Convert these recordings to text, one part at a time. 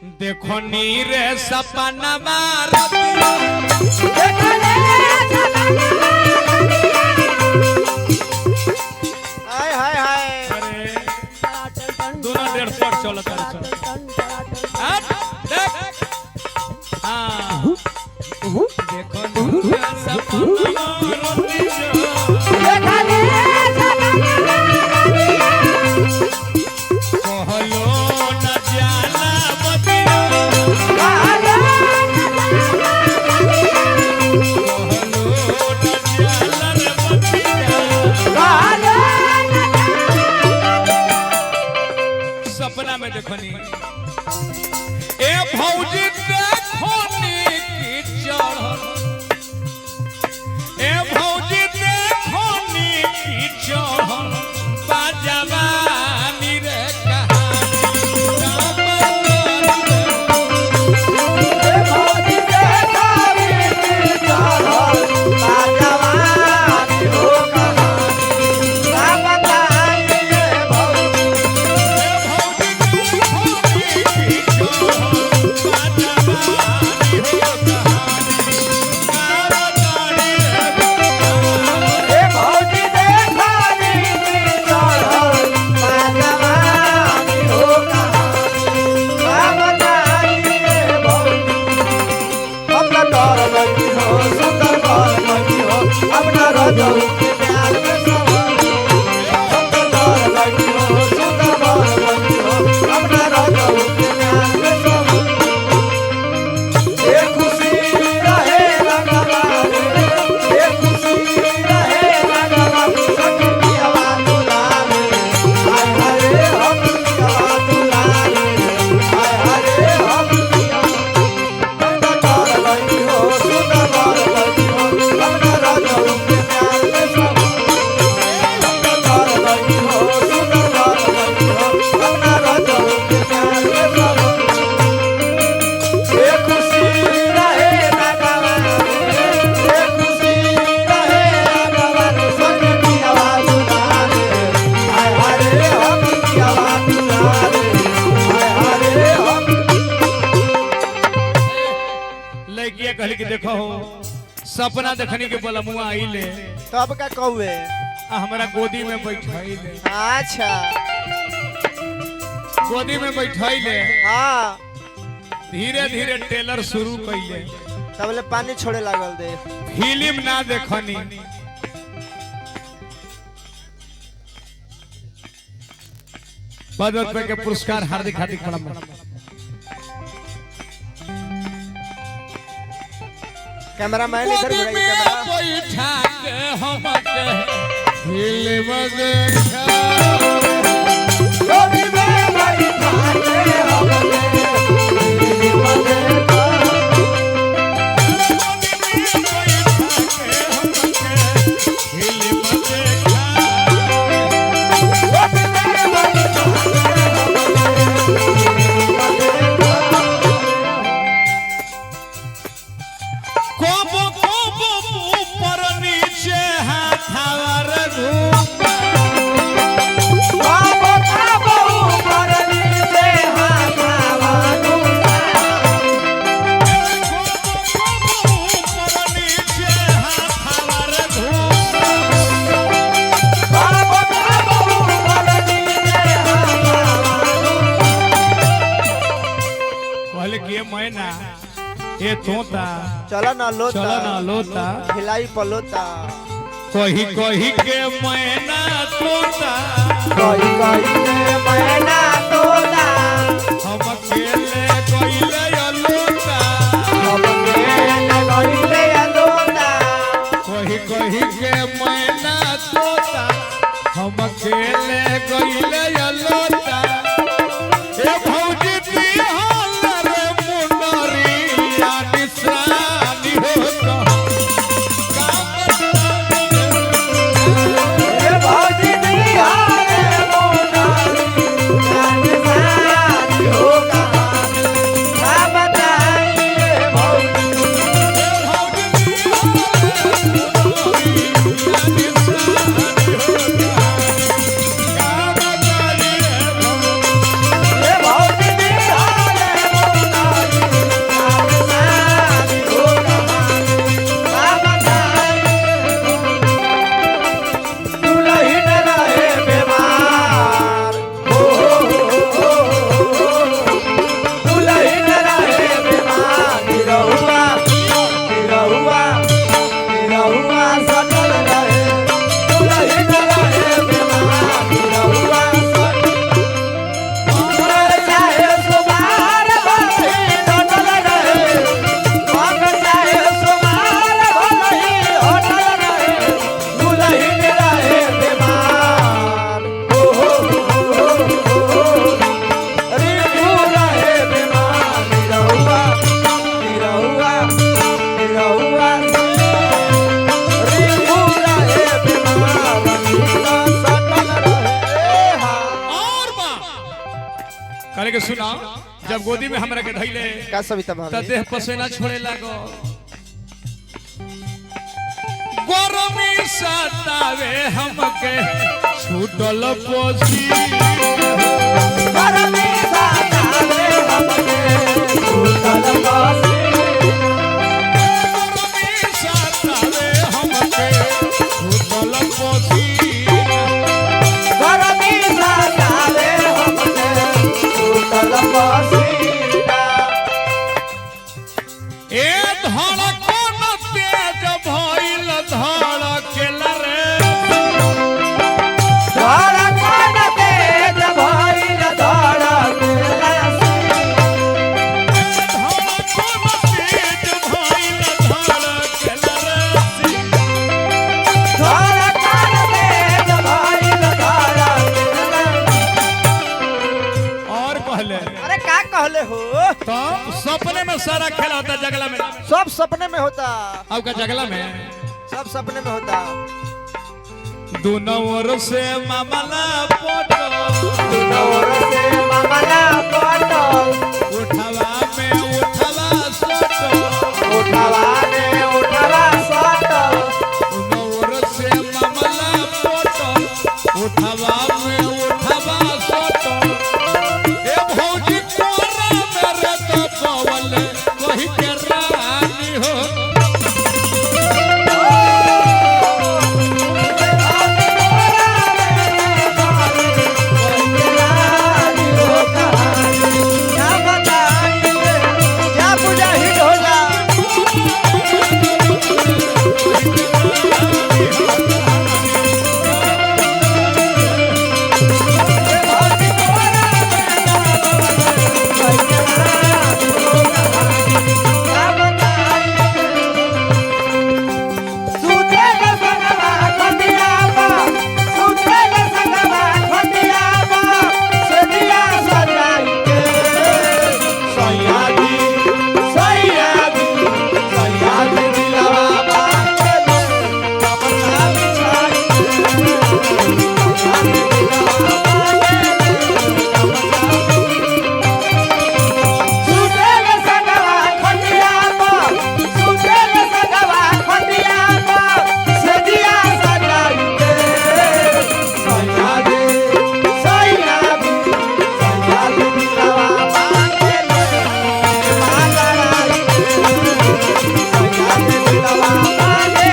देखो नीरे सपना मारती हाय हाय हाय दोनों 150 चलता है हाँ देखो नीरे सपना सपना में देखो नी ए भौजी देखो नी की चढ़ल ए भौजी देखो नी की चढ़ल बाजवानी रे कहली कि देखो सपना देखने के बोला मुआ आइले तब का कहुए हमारा गोदी में बैठाइले अच्छा गोदी में बैठाइले हाँ धीरे धीरे टेलर शुरू कइले तबले पानी छोड़े लागल दे फिल्म ना देखनी ₹5 के पुरस्कार हार्दिक हार्दिक प्रणाम कैमरा मैन इधर घुराइए कैमरा बैठा के हम फिल्म देखा गोदी में बैठा के हम फिल्म देखा मैना ये तोता चला ना लोता चला ना लोता खिलाई पलोता कही कही के मैना तोता कही कही के मैना तोता हम अकेले गइले लोता हम अकेले गइले लोता कही कही के मैना तोता हम अकेले गइले लोता ए भौजी दी जब गोदी में हमरा के धइले का सविता त भाभी देह पसीना छोड़े लागो गरमी सतावे हमके छूटल पोसी गरमी सतावे हमके छूटल पोसी गरमी सतावे हमके छूटल पोसी गरमी सतावे हमके छूटल पोसी ए धड़कन तेज भइल धड़केल रे धड़कन तेज भइल धड़केल धड़कन तेज भइल धड़केल रे धड़कन तेज भइल धड़केल। और कहले अरे का कहले हो तो सपने में सारा खेला होता जगला में सब सपने में होता अब का जगला में सब सपने में होता दोनों ओर से मामला पोटो दूर से मामला पटल उठवा में उठवा सोटो उठवा ने उठवा सटल दोनों ओर से मामला पोटो उठवा में उठवा सोटो ए भौजी कोरा मेरे तो पवल वही के रानी हो क्या बताइए क्या पूजा हिट होला क्या बताइए सुतेल संगवा खटियावा सुतेल संगवा खटियावा सेदिया सजाई के सैयादी सैयादी सैयादी दिलवा बाटे कपड़ा बिछाई सैयादी दिलवा सुतेल संगवा खटियावा सुतेल संगवा खटियावा सेदिया सजाई के सैयादी सैयादी सैयादी दिलवा बाटे मांगड़ाई सैयादी दिलवा बाटे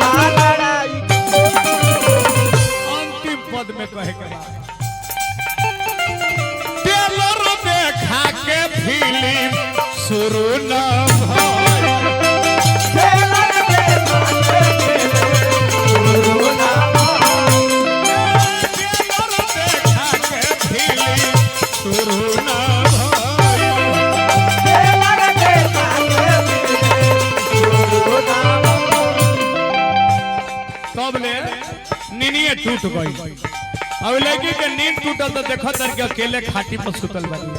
मांगड़ाई अंतिम पद में कहे के बाद टेलर देखा के फिल्म शुरू न भइल खेलन के माथे गुरु नाम टेलर देखा के फिल्म शुरू न भइल खेलन के माथे गुरु नाम तब ले नीनिए टूट गई अब लड़की के नींद टूटल तो देखो तर के अकेले खाटी पर सुतल बानी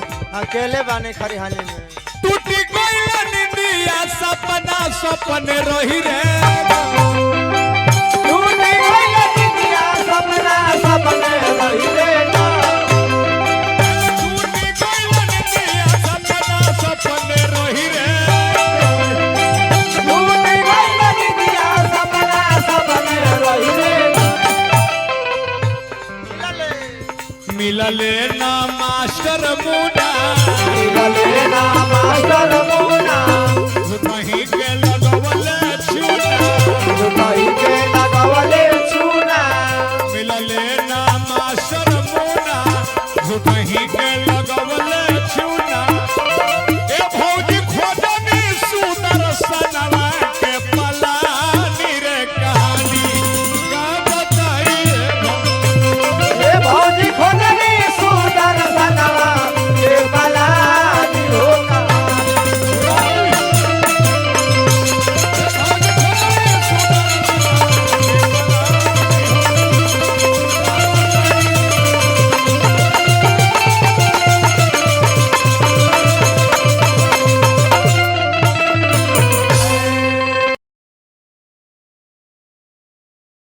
अकेले बाने खरिहानी में टूटी गई नींदिया सपना सपने रही रे टूटी गई दिया सपना सपने रही रे टूटी गई नींदिया सपना सपने रही रे टूटी गई दिया सपना सपने रही रे मिलले ना मास्टर मुन